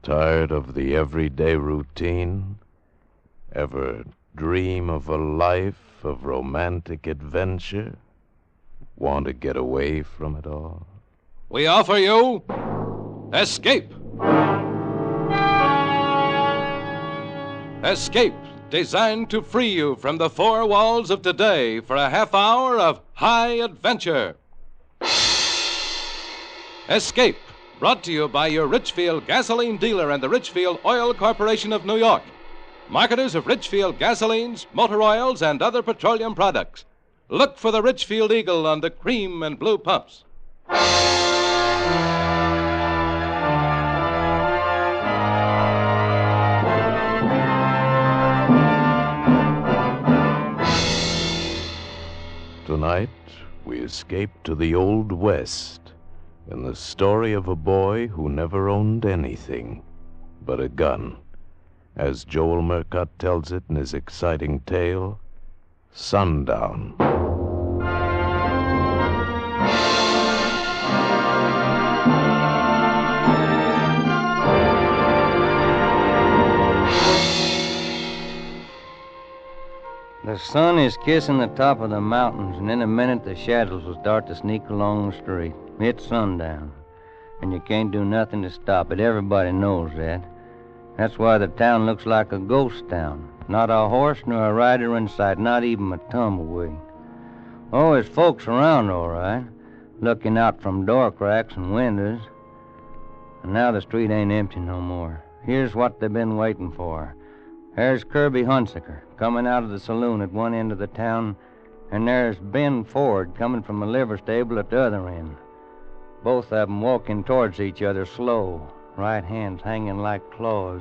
Tired of the everyday routine? Ever dream of a life of romantic adventure? Want to get away from it all? We offer you Escape. Escape, designed to free you from the four walls of today for a half hour of high adventure. Escape, brought to you by your Richfield gasoline dealer and the Richfield Oil Corporation of New York, marketers of Richfield gasolines, motor oils, and other petroleum products. Look for the Richfield Eagle on the cream and blue pumps. Tonight, we escape to the Old West in the story of a boy who never owned anything but a gun. As Joel Murcott tells it in his exciting tale, Sundown. The sun is kissing the top of the mountains, and in a minute the shadows will start to sneak along the street. It's sundown, and you can't do nothing to stop it. Everybody knows that. That's why the town looks like a ghost town. Not a horse nor a rider in sight, not even a tumbleweed. Oh, there's folks around, all right, looking out from door cracks and windows. And now the street ain't empty no more. Here's what they've been waiting for. There's Kirby Hunsaker coming out of the saloon at one end of the town, and there's Ben Ford coming from the liver stable at the other end. Both of them walking towards each other slow, right hands hanging like claws,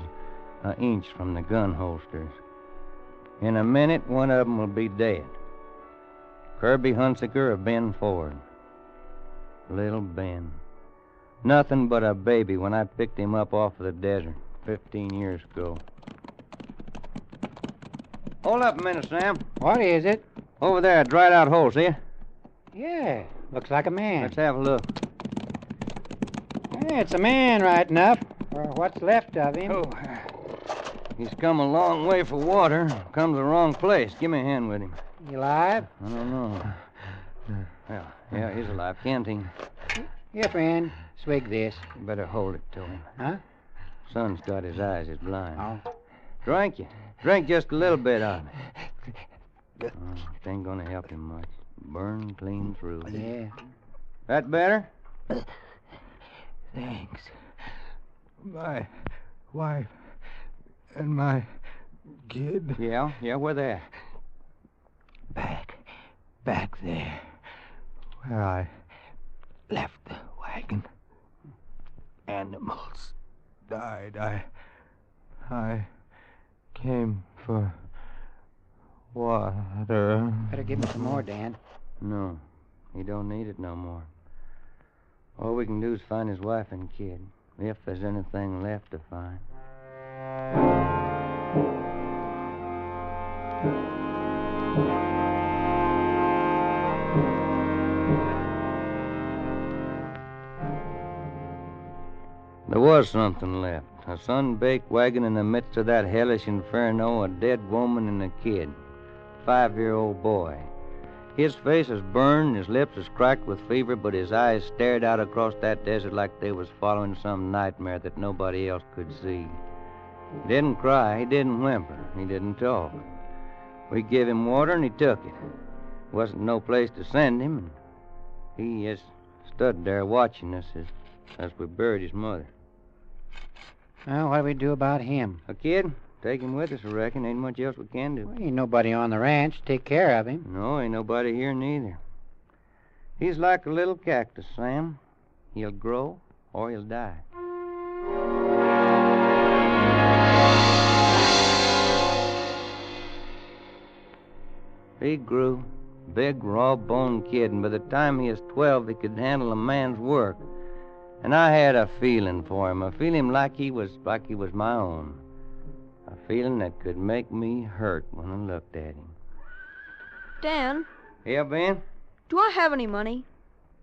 an inch from the gun holsters. In a minute, one of them will be dead. Kirby Hunsaker or Ben Ford. Little Ben. Nothing but a baby when I picked him up off of the desert 15 years ago. Hold up a minute, Sam. What is it? Over there, a dried-out hole, see ya? Yeah, looks like a man. Let's have a look. Yeah, it's a man right enough, or what's left of him. Oh, he's come a long way for water. Come to the wrong place. Give me a hand with him. You alive? I don't know. Yeah, he's alive. Canteen. Here, friend. Swig this. You better hold it to him. Huh? Son's got his eyes. He's blind. Oh. Drink you. Drink just a little bit of it. Oh, it ain't gonna help him much. Burn clean through. Yeah. That better? Thanks. My wife and my kid. Yeah, where they at? Back there, where I left the wagon. Animals died. I came for water. Better give me some more, Dan. No, he don't need it no more. All we can do is find his wife and kid, if there's anything left to find. There was something left. A sun-baked wagon in the midst of that hellish inferno, a dead woman and a kid. 5-year-old boy. His face is burned, his lips is cracked with fever, but his eyes stared out across that desert like they was following some nightmare that nobody else could see. He didn't cry, he didn't whimper, he didn't talk. We gave him water and he took it. Wasn't no place to send him, and he just stood there watching us as we buried his mother. Well, what do we do about him? A kid? Take him with us, I reckon. Ain't much else we can do. Well, ain't nobody on the ranch to take care of him. No, ain't nobody here neither. He's like a little cactus, Sam. He'll grow or he'll die. He grew. Big, raw-boned kid, and by the time he was 12, he could handle a man's work. And I had a feeling for him, a feeling like he was my own. A feeling that could make me hurt when I looked at him. Dan? Yeah, Ben? Do I have any money?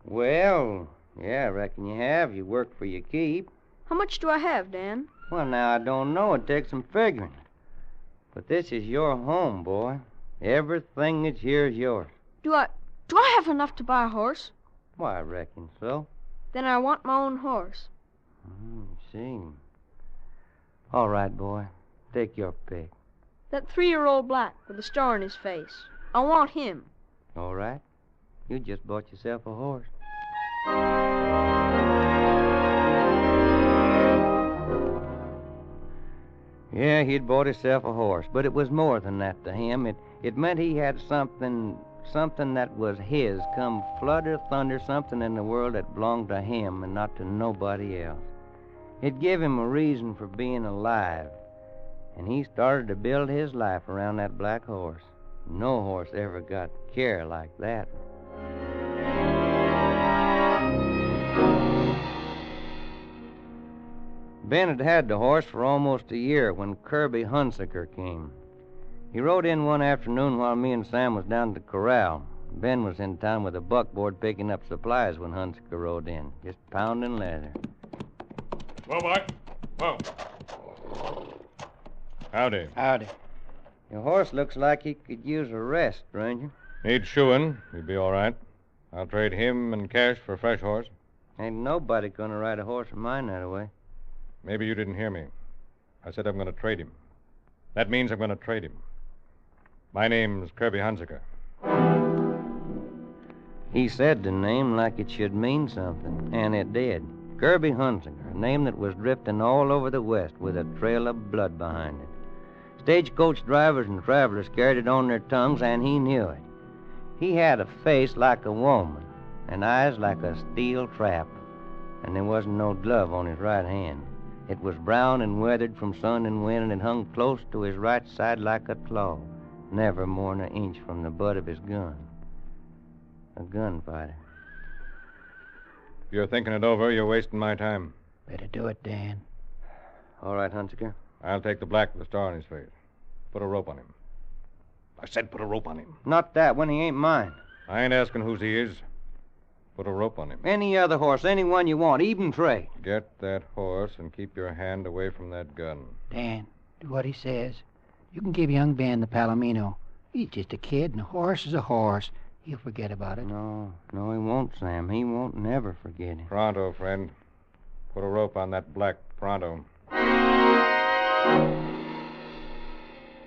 Well, yeah, I reckon you have. You work for your keep. How much do I have, Dan? Well, now, I don't know. It takes some figuring. But this is your home, boy. Everything that's here is yours. Do I have enough to buy a horse? Why, I reckon so. Then I want my own horse. See. All right, boy. Take your pick. That 3-year-old black with a star on his face. I want him. All right. You just bought yourself a horse. Yeah, he'd bought himself a horse, but it was more than that to him. It meant he had something that was his, come flood or thunder, something in the world that belonged to him and not to nobody else. It gave him a reason for being alive, and he started to build his life around that black horse. No horse ever got care like that. Ben had had the horse for almost a year when Kirby Hunsaker came. He rode in one afternoon while me and Sam was down at the corral. Ben was in town with a buckboard picking up supplies when Hunsaker rode in, just pounding leather. Whoa, boy. Whoa. Howdy. Howdy. Your horse looks like he could use a rest, Ranger. Need shoeing. You'd be all right. I'll trade him and cash for a fresh horse. Ain't nobody gonna ride a horse of mine that way. Maybe you didn't hear me. I said I'm going to trade him. That means I'm going to trade him. My name's Kirby Hunsaker. He said the name like it should mean something, and it did. Kirby Hunsaker, a name that was drifting all over the West with a trail of blood behind it. Stagecoach drivers and travelers carried it on their tongues, and he knew it. He had a face like a woman, and eyes like a steel trap, and there wasn't no glove on his right hand. It was brown and weathered from sun and wind, and it hung close to his right side like a claw, never more than an inch from the butt of his gun. A gunfighter. If you're thinking it over, you're wasting my time. Better do it, Dan. All right, Hunsaker. I'll take the black with the star on his face. Put a rope on him. I said put a rope on him. Not that one. He ain't mine. I ain't asking whose he is. Put a rope on him. Any other horse, any one you want, even trade. Get that horse and keep your hand away from that gun. Dan, do what he says. You can give young Ben the Palomino. He's just a kid, and a horse is a horse. He'll forget about it. No, he won't, Sam. He won't never forget it. Pronto, friend. Put a rope on that black pronto.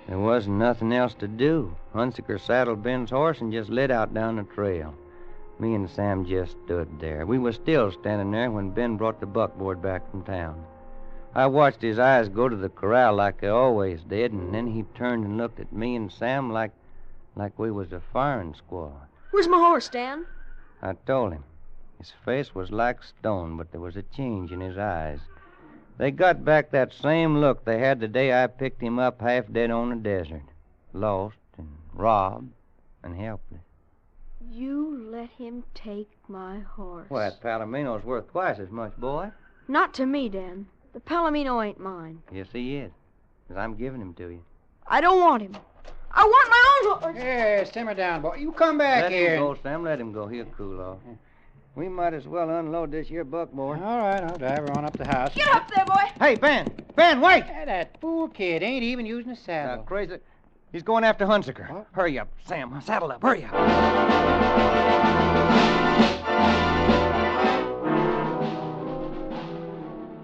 There wasn't nothing else to do. Hunsaker saddled Ben's horse and just lit out down the trail. Me and Sam just stood there. We was still standing there when Ben brought the buckboard back from town. I watched his eyes go to the corral like they always did, and then he turned and looked at me and Sam like we was a firing squad. Where's my horse, Dan? I told him. His face was like stone, but there was a change in his eyes. They got back that same look they had the day I picked him up half dead on the desert. Lost and robbed and helpless. You let him take my horse. Well, that Palomino's worth twice as much, boy. Not to me, Dan. The Palomino ain't mine. Yes, he is. 'Cause I'm giving him to you. I don't want him. I want my own horse. Hey, simmer down, boy. You come back Let here. him go, Sam. Let him go. He'll cool off. We might as well unload this here buckboard. All right, I'll drive her on up the house. Get up there, boy. Hey, Ben! Ben, wait! Hey, that fool kid ain't even using a saddle. Crazy. He's going after Hunsaker. What? Hurry up, Sam. Saddle up. Hurry up.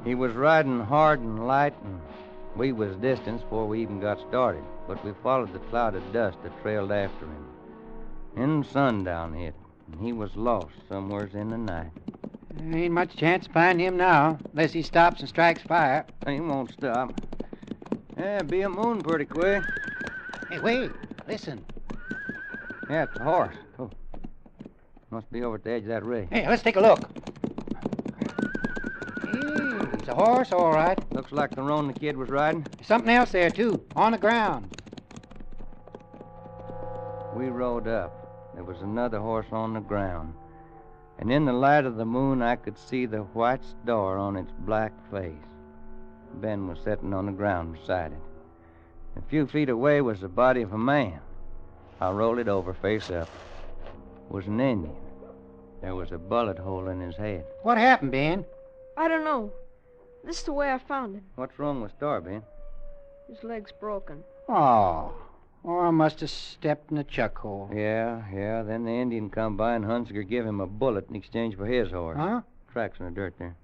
He was riding hard and light, and we was distance before we even got started. But we followed the cloud of dust that trailed after him. Then sundown hit, and he was lost somewheres in the night. There ain't much chance of finding him now, unless he stops and strikes fire. He won't stop. Yeah, be a moon pretty quick. Hey, wait. Listen. Yeah, it's a horse. Oh. Must be over at the edge of that ridge. Hey, let's take a look. Hey, it's a horse, all right. Looks like the roan the kid was riding. There's something else there, too, on the ground. We rode up. There was another horse on the ground. And in the light of the moon, I could see the white star on its black face. Ben was sitting on the ground beside it. A few feet away was the body of a man. I rolled it over face up. It was an Indian. There was a bullet hole in his head. What happened, Ben? I don't know. This is the way I found him. What's wrong with Star, Ben? His leg's broken. Oh. Or I must have stepped in the chuck hole. Yeah. Then the Indian come by and Hunziker give him a bullet in exchange for his horse. Huh? Tracks in the dirt there.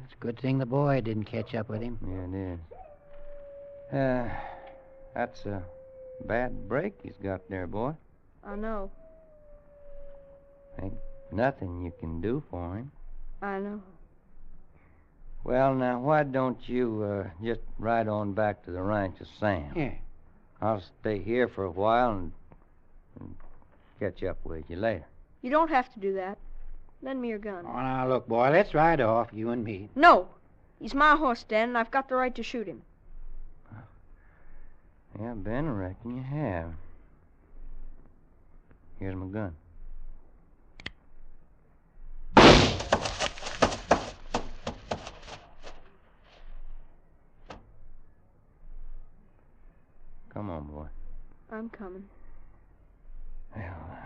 It's a good thing the boy didn't catch up with him. Yeah, it is. That's a bad break he's got there, boy. I know. Ain't nothing you can do for him. I know. Well, now, why don't you just ride on back to the ranch of Sam? Yeah. I'll stay here for a while and catch up with you later. You don't have to do that. Lend me your gun. Oh, now, look, boy, let's ride off, you and me. No. He's my horse, Dan, and I've got the right to shoot him. Yeah, Ben, I reckon you have. Here's my gun. Come on, boy. I'm coming. Well,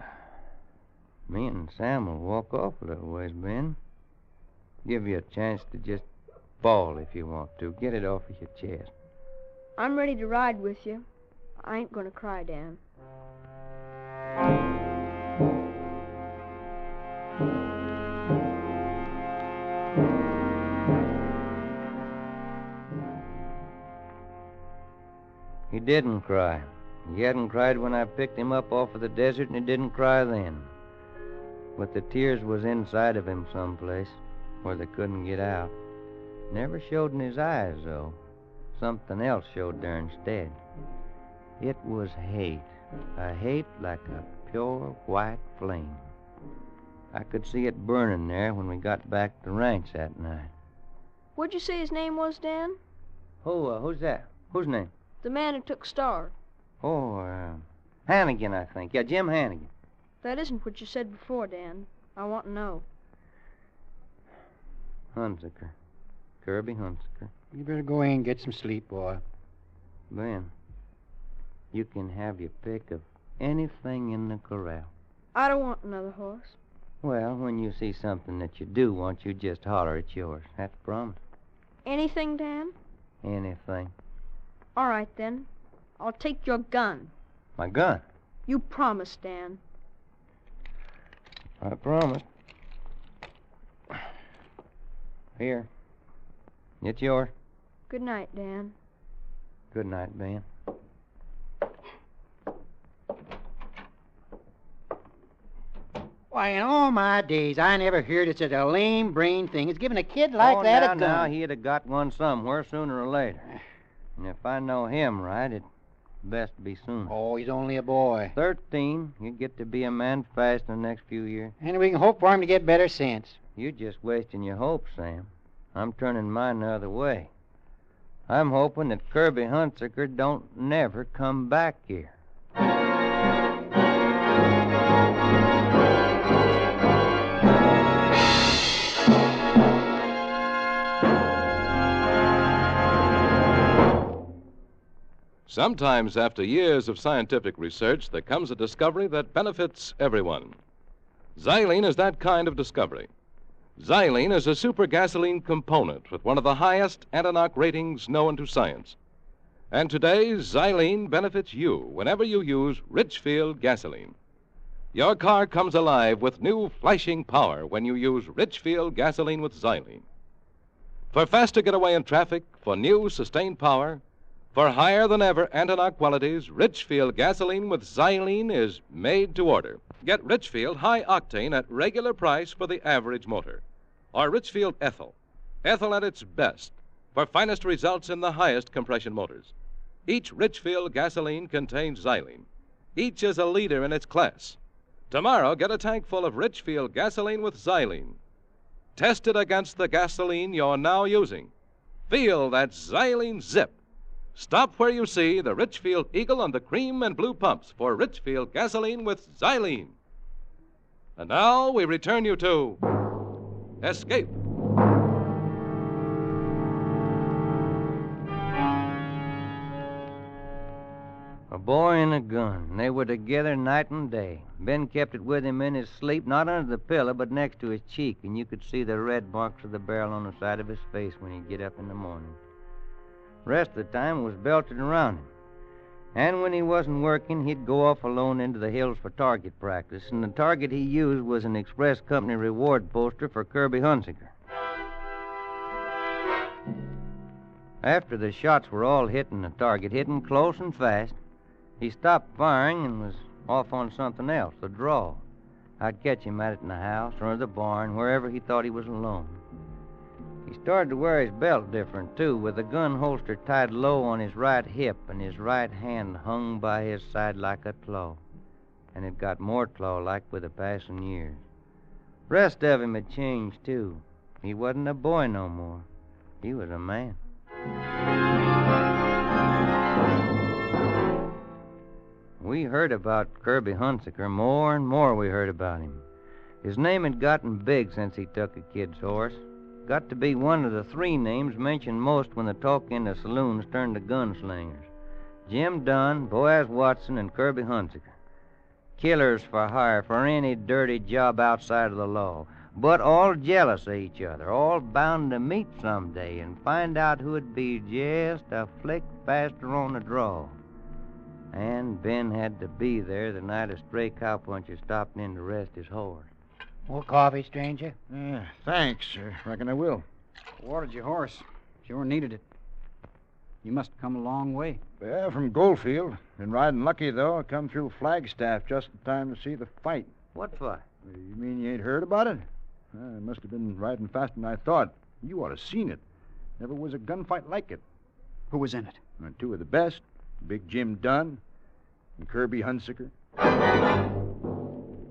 me and Sam will walk off a little ways, Ben. Give you a chance to just bawl if you want to. Get it off of your chest. I'm ready to ride with you. I ain't gonna cry, Dan. He didn't cry. He hadn't cried when I picked him up off of the desert, and he didn't cry then. But the tears was inside of him someplace, where they couldn't get out. Never showed in his eyes, though. Something else showed there instead. It was hate. A hate like a pure white flame. I could see it burning there when we got back to the ranch that night. What'd you say his name was, Dan? Who's that? Whose name? The man who took Star. Hannigan, I think. Yeah, Jim Hannigan. That isn't what you said before, Dan. I want to know. Hunziker. Kirby Hunziker. You better go in and get some sleep, boy. Ben, you can have your pick of anything in the corral. I don't want another horse. Well, when you see something that you do want, you just holler it's yours. That's a promise. Anything, Dan? Anything. All right, then. I'll take your gun. My gun? You promised, Dan. I promise. Here. It's yours. Good night, Dan. Good night, Ben. Why, in all my days, I never heard of such a lame-brained thing as giving a kid like that a gun. Now, he'd have got one somewhere sooner or later. And if I know him right, it'd best be soon. Oh, he's only a boy. 13. He'd get to be a man fast in the next few years. And we can hope for him to get better sense. You're just wasting your hopes, Sam. I'm turning mine the other way. I'm hoping that Kirby Hunziker don't never come back here. Sometimes, after years of scientific research, there comes a discovery that benefits everyone. Xylene is that kind of discovery. Xylene is a super gasoline component with one of the highest anti-knock ratings known to science. And today, Xylene benefits you whenever you use Richfield gasoline. Your car comes alive with new flashing power when you use Richfield gasoline with Xylene. For faster getaway in traffic, for new sustained power, for higher-than-ever anti-knock qualities, Richfield gasoline with Xylene is made to order. Get Richfield High Octane at regular price for the average motor. Or Richfield Ethyl. Ethyl at its best for finest results in the highest compression motors. Each Richfield gasoline contains Xylene. Each is a leader in its class. Tomorrow, get a tank full of Richfield gasoline with Xylene. Test it against the gasoline you're now using. Feel that Xylene zip. Stop where you see the Richfield Eagle on the cream and blue pumps for Richfield gasoline with Xylene. And now we return you to Escape. A boy and a gun. They were together night and day. Ben kept it with him in his sleep, not under the pillow, but next to his cheek, and you could see the red marks of the barrel on the side of his face when he'd get up in the morning. The rest of the time it was belted around him. And when he wasn't working, he'd go off alone into the hills for target practice, and the target he used was an Express Company reward poster for Kirby Hunsaker. After the shots were all hitting the target, hitting close and fast, he stopped firing and was off on something else, a draw. I'd catch him at it in the house or the barn, wherever he thought he was alone. He started to wear his belt different, too, with the gun holster tied low on his right hip and his right hand hung by his side like a claw. And it got more claw-like with the passing years. Rest of him had changed, too. He wasn't a boy no more. He was a man. We heard about Kirby Hunsaker. More and more we heard about him. His name had gotten big since he took a kid's horse. Got to be one of the three names mentioned most when the talk in the saloons turned to gunslingers. Jim Dunn, Boaz Watson, and Kirby Hunsaker. Killers for hire for any dirty job outside of the law. But all jealous of each other, all bound to meet someday and find out who'd be just a flick faster on the draw. And Ben had to be there the night a stray cowpuncher stopped in to rest his horse. More coffee, stranger? Thanks. Reckon I will. Watered your horse. Sure needed it. You must have come a long way. Yeah, from Goldfield. Been riding lucky, though. I come through Flagstaff just in time to see the fight. What fight? You mean you ain't heard about it? I must have been riding faster than I thought. You ought to seen it. Never was a gunfight like it. Who was in it? Two of the best. Big Jim Dunn and Kirby Hunsaker.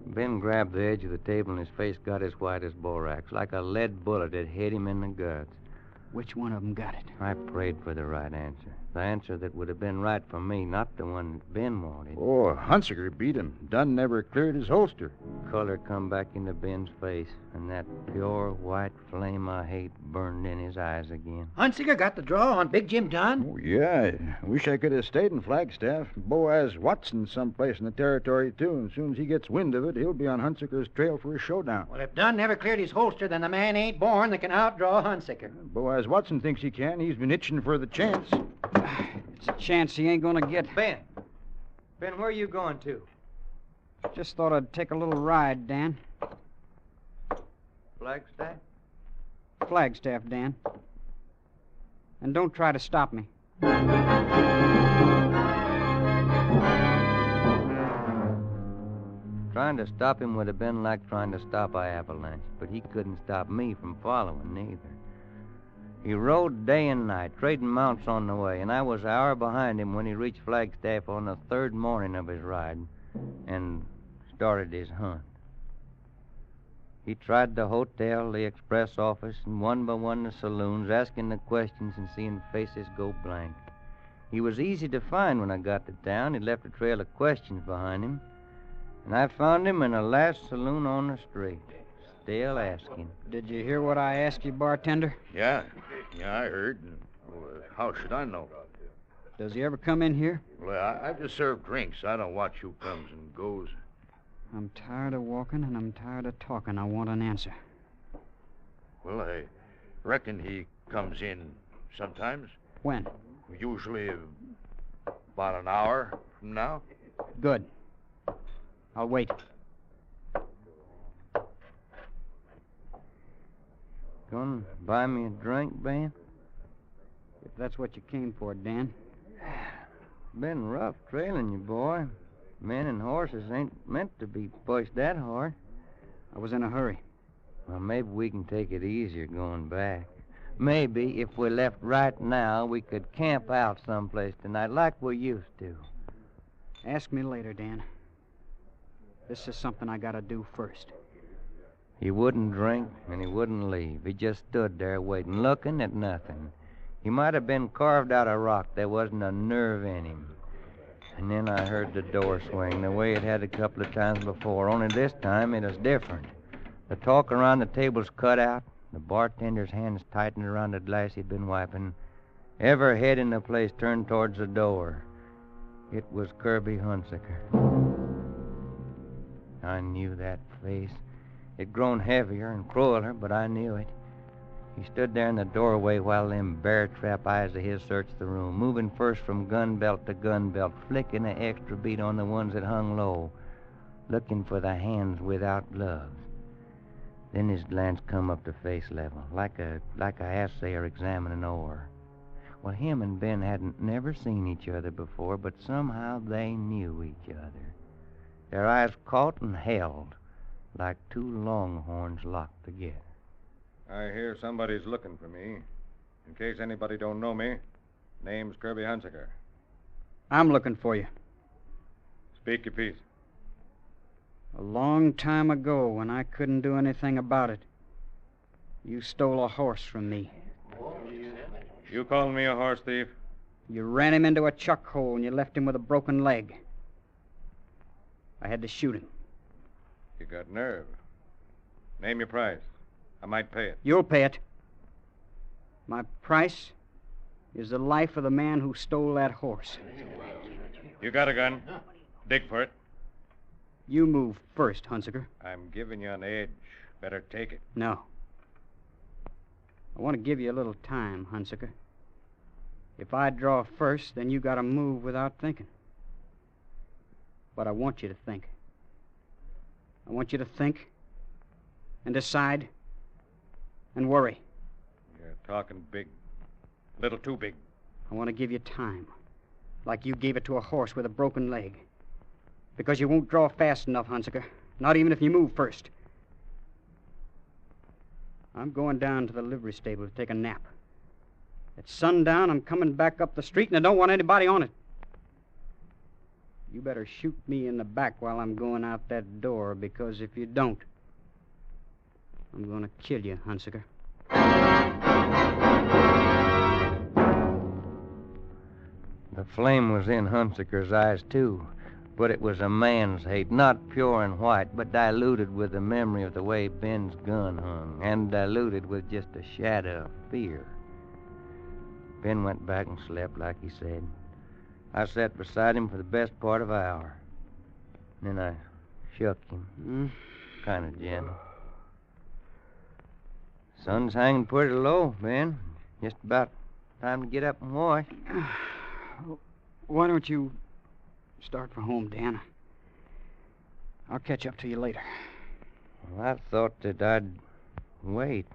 Ben grabbed the edge of the table and his face got as white as borax, like a lead bullet had hit him in the guts. Which one of them got it? I prayed for the right answer. The answer that would have been right for me, not the one that Ben wanted. Oh, Hunsaker beat him. Dunn never cleared his holster. Color come back into Ben's face, and that pure white flame I hate burned in his eyes again. Hunsaker got the draw on Big Jim Dunn? Oh, yeah. I wish I could have stayed in Flagstaff. Boaz Watson someplace in the territory, too, and as soon as he gets wind of it, he'll be on Hunsaker's trail for a showdown. Well, if Dunn never cleared his holster, then the man ain't born that can outdraw Hunsaker. Boaz Watson thinks he can. He's been itching for the chance. It's a chance he ain't gonna get. Ben, where are you going to? Just thought I'd take a little ride, Dan. Flagstaff? Flagstaff, Dan. And don't try to stop me. Trying to stop him would have been like trying to stop an avalanche, but he couldn't stop me from following neither. He rode day and night, trading mounts on the way, and I was an hour behind him when he reached Flagstaff on the third morning of his ride and started his hunt. He tried the hotel, the express office, and one by one the saloons, asking the questions and seeing faces go blank. He was easy to find when I got to town. He left a trail of questions behind him, and I found him in the last saloon on the street, still asking. Did you hear what I asked you, bartender? Yeah, I heard. Well, how should I know? Does he ever come in here? Well, I just serve drinks. I don't watch who comes and goes. I'm tired of walking and I'm tired of talking. I want an answer. Well, I reckon he comes in sometimes. When? Usually about an hour from now. Good. I'll wait. Gonna buy me a drink, Ben? If that's what you came for, Dan. Been rough trailing you, boy. Men and horses ain't meant to be pushed that hard. I was in a hurry. Well, maybe we can take it easier going back. Maybe if we left right now, we could camp out someplace tonight like we used to. Ask me later, Dan. This is something I gotta do first. He wouldn't drink, and he wouldn't leave. He just stood there waiting, looking at nothing. He might have been carved out of rock. There wasn't a nerve in him. And then I heard the door swing, the way it had a couple of times before, only this time it was different. The talk around the table's cut out, the bartender's hands tightened around the glass he'd been wiping. Every head in the place turned towards the door. It was Kirby Hunsaker. I knew that face. It'd grown heavier and crueler, but I knew it. He stood there in the doorway while them bear-trap eyes of his searched the room, moving first from gun belt to gun belt, flicking an extra beat on the ones that hung low, looking for the hands without gloves. Then his glance come up to face level, like a assayer examining ore. Well, him and Ben hadn't never seen each other before, but somehow they knew each other. Their eyes caught and held, like two longhorns locked together. I hear somebody's looking for me. In case anybody don't know me, name's Kirby Hunsaker. I'm looking for you. Speak your piece. A long time ago, when I couldn't do anything about it, you stole a horse from me. You calling me a horse thief? You ran him into a chuck hole and you left him with a broken leg. I had to shoot him. You got nerve. Name your price. I might pay it. You'll pay it. My price is the life of the man who stole that horse. You got a gun. Dig for it. You move first, Hunsaker. I'm giving you an edge. Better take it. No. I want to give you a little time, Hunsaker. If I draw first, then you got to move without thinking. But I want you to think. I want you to think and decide and worry. You're talking big. A little too big. I want to give you time, like you gave it to a horse with a broken leg. Because you won't draw fast enough, Hunsaker. Not even if you move first. I'm going down to the livery stable to take a nap. At sundown, I'm coming back up the street, and I don't want anybody on it. You better shoot me in the back while I'm going out that door, because if you don't, I'm going to kill you, Hunsaker. The flame was in Hunsaker's eyes, too. But it was a man's hate, not pure and white, but diluted with the memory of the way Ben's gun hung, and diluted with just a shadow of fear. Ben went back and slept like he said. I sat beside him for the best part of an hour. Then I shook him, kind of gentle. Sun's hanging pretty low, Ben. Just about time to get up and wash. Why don't you start for home, Dan? I'll catch up to you later. Well, I thought that I'd wait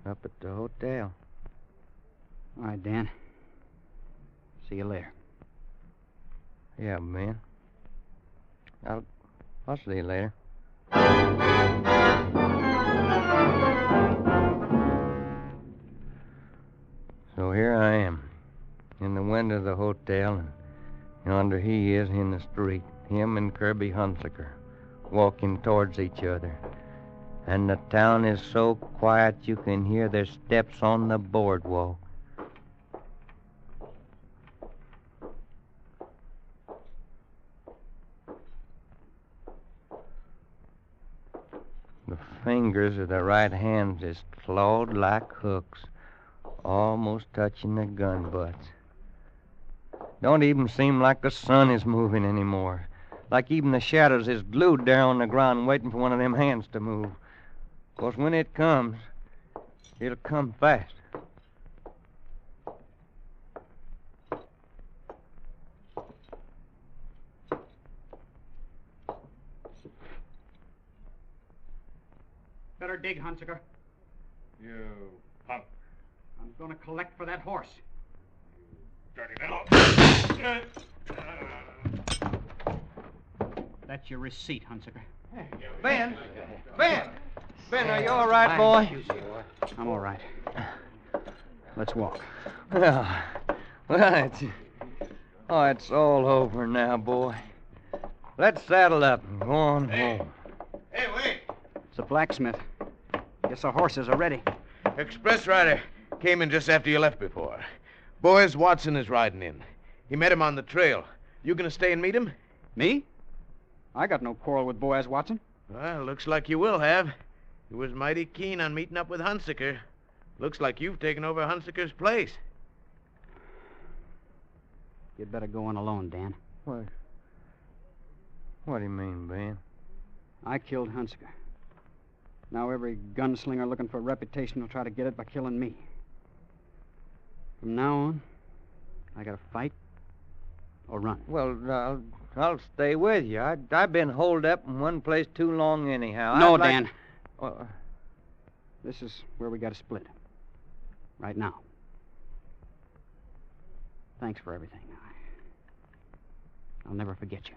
up at the hotel. All right, Dan. See you later. Yeah, Ben. I'll see you later. So here I am, in the window of the hotel, and yonder he is in the street, him and Kirby Hunsaker, walking towards each other. And the town is so quiet you can hear their steps on the boardwalk. The fingers of the right hand is clawed like hooks, almost touching the gun butts. Don't even seem like the sun is moving anymore. Like even the shadows is glued there on the ground waiting for one of them hands to move. 'Cause when it comes, it'll come fast. Better dig, Hunsaker. You punk. I'm going to collect for that horse. Dirty little. That's your receipt, Hunsaker. Ben! Ben! Ben, are you all right, boy? I'm all right. Let's walk. Well, it's all over now, boy. Let's saddle up and go on home. Hey, wait. It's a blacksmith. Guess the horses are ready. Express rider came in just after you left before. Boaz Watson is riding in. He met him on the trail. You gonna stay and meet him? Me? I got no quarrel with Boaz Watson. Well, looks like you will have. He was mighty keen on meeting up with Hunsaker. Looks like you've taken over Hunsaker's place. You'd better go on alone, Dan. What do you mean, Ben? I killed Hunsaker. Now every gunslinger looking for a reputation will try to get it by killing me. From now on, I gotta fight or run. Well, I'll stay with you. I've been holed up in one place too long anyhow. No, Dan. This is where we gotta split. Right now. Thanks for everything. I'll never forget you.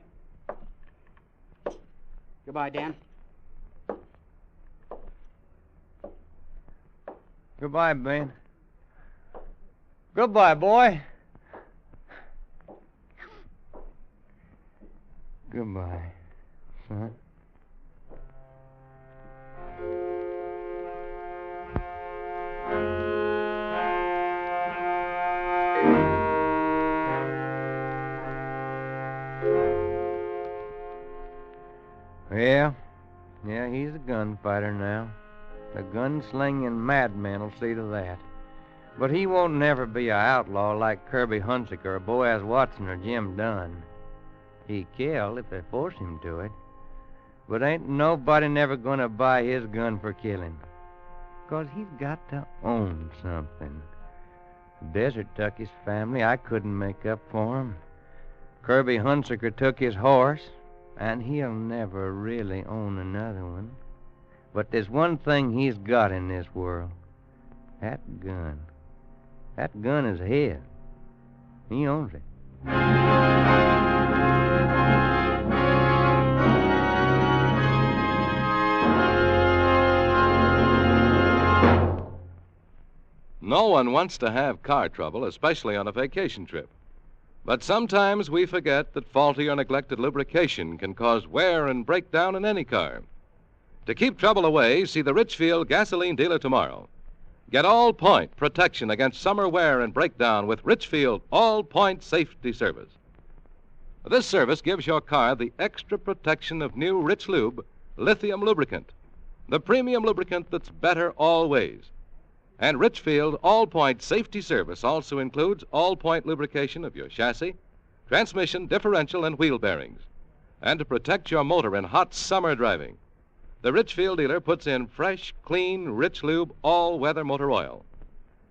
Goodbye, Dan. Goodbye, Ben. Goodbye, boy. Goodbye, son. Yeah, he's a gunfighter now. The gunslinging madman will see to that. But he won't never be an outlaw like Kirby Hunsaker or Boaz Watson or Jim Dunn. He'd kill if they force him to it. But ain't nobody never gonna buy his gun for killing. 'Cause he's got to own something. The desert took his family. I couldn't make up for him. Kirby Hunsaker took his horse, and he'll never really own another one. But there's one thing he's got in this world. That gun. That gun is his. He owns it. No one wants to have car trouble, especially on a vacation trip. But sometimes we forget that faulty or neglected lubrication can cause wear and breakdown in any car. To keep trouble away, see the Richfield gasoline dealer tomorrow. Get all-point protection against summer wear and breakdown with Richfield all-point safety service. This service gives your car the extra protection of new Rich Lube lithium lubricant, the premium lubricant that's better always. And Richfield all-point safety service also includes all-point lubrication of your chassis, transmission, differential, and wheel bearings. And to protect your motor in hot summer driving, the Richfield dealer puts in fresh, clean, Rich Lube all-weather motor oil.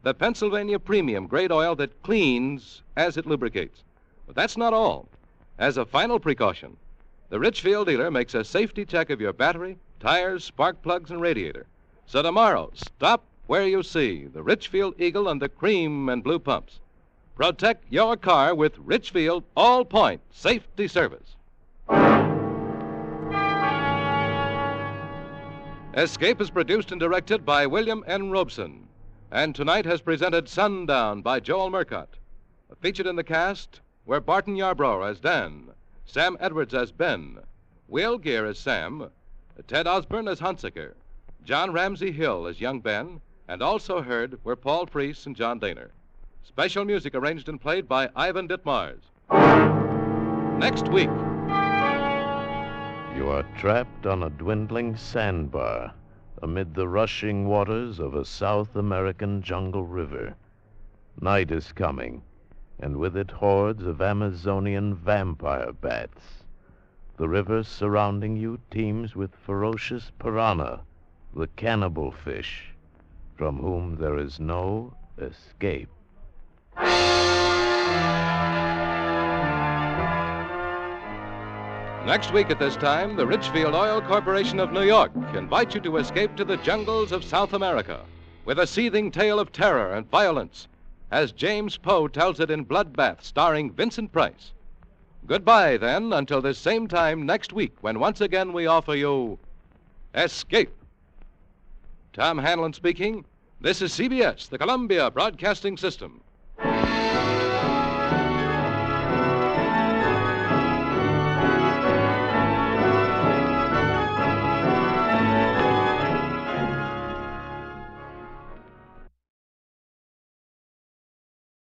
The Pennsylvania premium grade oil that cleans as it lubricates. But that's not all. As a final precaution, the Richfield dealer makes a safety check of your battery, tires, spark plugs, and radiator. So tomorrow, stop where you see the Richfield Eagle and the cream and blue pumps. Protect your car with Richfield all-point safety service. Escape is produced and directed by William N. Robeson, and tonight has presented Sundown by Joel Murcott. Featured in the cast were Barton Yarbrough as Dan, Sam Edwards as Ben, Will Gear as Sam, Ted Osborne as Hunsaker, John Ramsey Hill as young Ben, and also heard were Paul Freese and John Daner. Special music arranged and played by Ivan Ditmars. Next week. You are trapped on a dwindling sandbar amid the rushing waters of a South American jungle river. Night is coming, and with it hordes of Amazonian vampire bats. The river surrounding you teems with ferocious piranha, the cannibal fish, from whom there is no escape. Next week at this time, the Richfield Oil Corporation of New York invites you to escape to the jungles of South America with a seething tale of terror and violence, as James Poe tells it in Bloodbath, starring Vincent Price. Goodbye, then, until this same time next week, when once again we offer you Escape. Tom Hanlon speaking. This is CBS, the Columbia Broadcasting System.